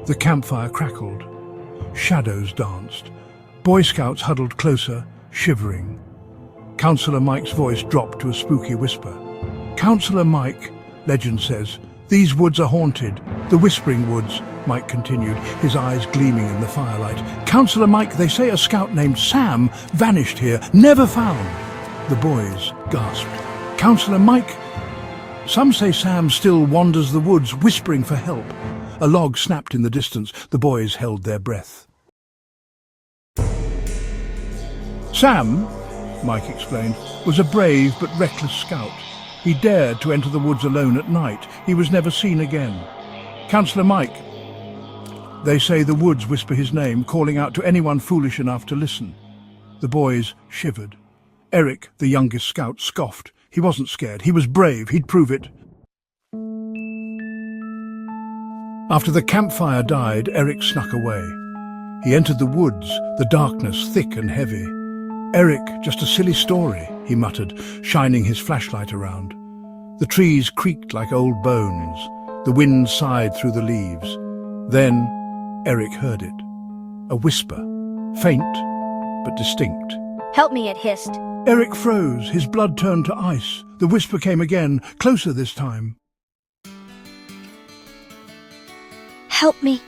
The campfire crackled. Shadows danced. Boy Scouts huddled closer, shivering. Counselor Mike's voice dropped to a spooky whisper. "Counselor Mike, legend says, these woods are haunted. The Whispering Woods," Mike continued, his eyes gleaming in the firelight. "Counselor Mike, they say a scout named Sam vanished here, never found." The boys gasped. "Counselor Mike?" "Some say Sam still wanders the woods, whispering for help." A log snapped in the distance. The boys held their breath. Sam, Mike explained, was a brave but reckless scout. He dared to enter the woods alone at night. He was never seen again. "Counselor Mike." They say the woods whisper his name, calling out to anyone foolish enough to listen. The boys shivered. Eric, the youngest scout, scoffed. He wasn't scared. He was brave. He'd prove it. After the campfire died, Eric snuck away. He entered the woods, the darkness thick and heavy. "Eric, just a silly story," he muttered, shining his flashlight around. The trees creaked like old bones. The wind sighed through the leaves. Then Eric heard it. A whisper, faint but distinct. "Help me," it hissed. Eric froze. His blood turned to ice. The whisper came again, closer this time. "Help me,"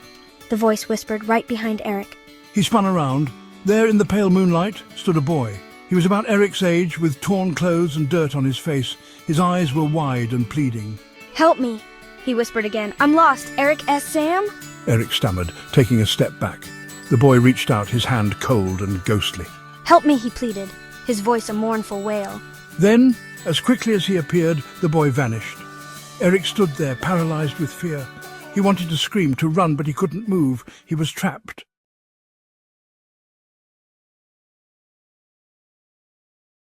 the voice whispered right behind Eric. He spun around. There in the pale moonlight stood a boy. He was about Eric's age, with torn clothes and dirt on his face. His eyes were wide and pleading. "Help me," he whispered again. "I'm lost. Eric S. Sam?" Eric stammered, taking a step back. The boy reached out, his hand cold and ghostly. "Help me," he pleaded, his voice a mournful wail. Then, as quickly as he appeared, the boy vanished. Eric stood there, paralyzed with fear. He wanted to scream, to run, but he couldn't move. He was trapped.